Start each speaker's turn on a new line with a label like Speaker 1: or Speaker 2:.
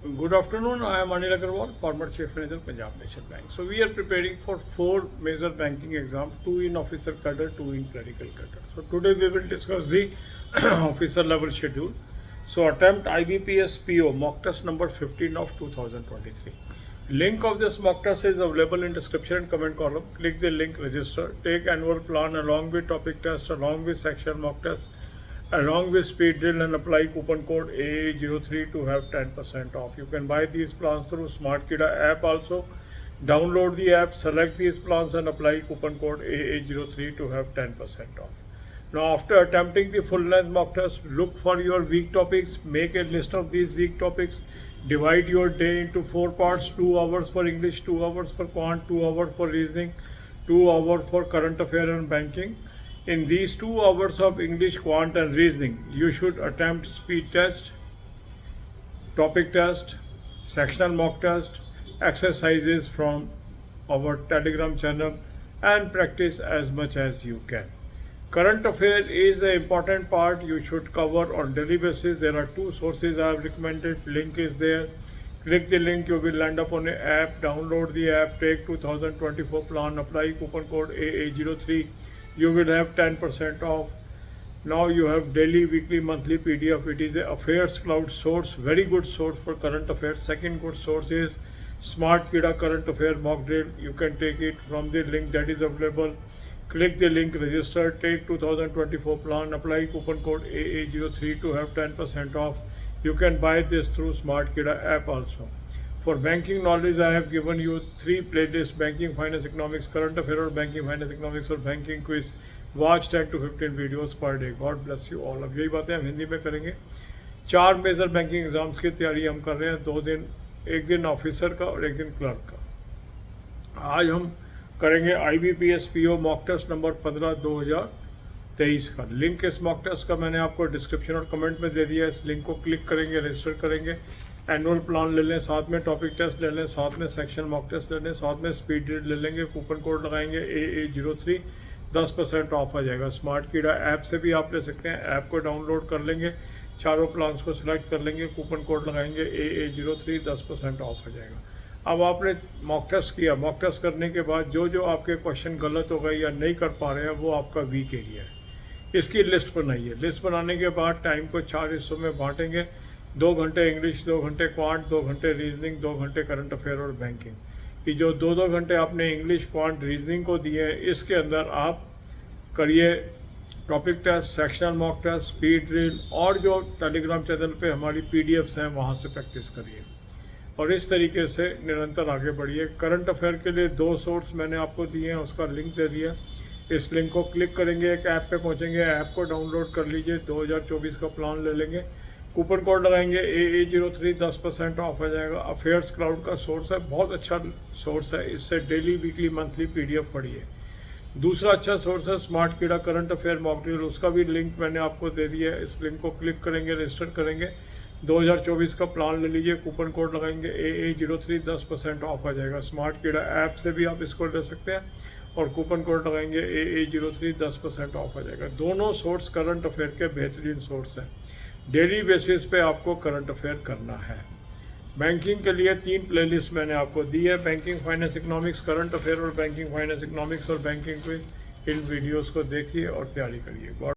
Speaker 1: Good afternoon. I am Anil Agarwal, former Chief Manager, Punjab National Bank. So we are preparing for 4 major banking exams, 2 in officer cadre, 2 in clerical cadre. So today we will discuss the officer level schedule. So attempt IBPS PO mock test number 15 of 2023. Link of this mock test is available in description and comment column. Click the link, register, take annual plan along with topic test, along with section mock test, along with speed drill, and apply coupon code AA03 to have 10% off. You can buy these plans through Smart Kida app also. Download the app, select these plans and apply coupon code AA03 to have 10% off. Now after attempting the full length mock test, look for your weak topics, make a list of these weak topics, divide your day into 4 parts, 2 hours for English, 2 hours for quant, 2 hours for reasoning, 2 hours for current affair and banking. In these 2 hours of English, quant and reasoning, you should attempt speed test, topic test, sectional mock test, exercises from our Telegram channel, and practice as much as you can. Current affair is an important part you should cover on daily basis. There are 2 sources I have recommended. Link is there. Click the link, you will land up on an app. Download the app, take 2024 plan, apply coupon code AA03. You will have 10% off. Now you have daily, weekly, monthly PDF. It is a Affairs Cloud source, very good source for current affairs. Second good source is Smart Kida Current Affair Mock Drill. You can take it from the link that is available. Click the link, register, take 2024 plan, apply coupon code AA03 to have 10% off. You can buy this through Smart Kida app also. For banking knowledge, I have given you 3 playlists: banking, finance, economics, current affair or banking, finance, economics और banking quiz. Watch 10 to 15 videos per day. God bless you all. अब यही बातें हम हिंदी में करेंगे। 4 major banking exams की तैयारी हम कर रहे हैं, 2 दिन, एक दिन ऑफिसर का और एक दिन क्लर्क का। आज हम करेंगे IBPS PO mock test number 15 2023 का। लिंक इस मॉक टेस्ट का मैंने आपको डिस्क्रिप्शन और कमेंट में दे दिया है। इस लिंक को क्लिक करेंगे, रजिस्टर करेंगे, एनुअल प्लान ले लें, साथ में टॉपिक टेस्ट ले लें, साथ में सेक्शन मॉक टेस्ट ले लें, साथ में स्पीड रीड ले लेंगे, कूपन कोड लगाएंगे AA03, 10% ऑफ आ जाएगा। स्मार्ट कीड़ा ऐप से भी आप ले सकते हैं, ऐप को डाउनलोड कर लेंगे, चारों प्लान्स को सिलेक्ट कर लेंगे, कूपन कोड लगाएंगे AA03, 10% ऑफ आ जाएगा। अब आपने मॉक टेस्ट किया, मॉक टेस्ट करने के बाद जो जो आपके क्वेश्चन गलत हो गए या नहीं कर पा रहे हैं वो आपका वीक एरिया है। इसकी लिस्ट बनाइए। लिस्ट बनाने के बाद टाइम को 4 हिस्सों में बांटेंगे। 2 घंटे इंग्लिश, 2 घंटे क्वांट, 2 घंटे रीजनिंग, 2 घंटे करंट अफेयर और बैंकिंग। कि जो 2-2 घंटे आपने इंग्लिश, क्वांट, रीजनिंग को दिए हैं, इसके अंदर आप करिए topic test, sectional mock test, speed drill, और जो टेलीग्राम चैनल पे हमारी PDFs हैं वहाँ से प्रैक्टिस करिए और इस तरीके से निरंतर आगे बढ़िए। करंट अफेयर के लिए 2 सोर्स मैंने आपको दिए हैं, उसका लिंक दे दिया। इस लिंक को क्लिक करेंगे, एक ऐप पे पहुंचेंगे, ऐप को डाउनलोड कर लीजिए, 2024 का प्लान ले लेंगे, कूपन कोड लगाएंगे AA03, 10% ऑफ आ जाएगा। अफेयर्स क्लाउड का सोर्स है, बहुत अच्छा सोर्स है, इससे डेली, वीकली, मंथली PDF पढ़िए। दूसरा अच्छा सोर्स है स्मार्ट कीड़ा करंट अफेयर मॉक ड्रिल, उसका भी लिंक मैंने आपको दे दिया है। इस लिंक को क्लिक करेंगे, रजिस्टर करेंगे, 2024 का प्लान ले लीजिए, कूपन कोड लगाएंगे AA03, 10% ऑफ आ जाएगा। स्मार्ट कीड़ा ऐप से भी आप इसको ले सकते हैं और कूपन कोड लगाएंगे AA03, 10% ऑफ आ जाएगा। दोनों सोर्स करंट अफेयर के बेहतरीन सोर्स हैं। डेली बेसिस पे आपको करंट अफेयर करना है। बैंकिंग के लिए 3 प्लेलिस्ट मैंने आपको दी है, banking, finance, economics, current affair और बैंकिंग, फाइनेंस, इकोनॉमिक्स और बैंकिंग क्विज। इन वीडियोस को देखिए और तैयारी करिए।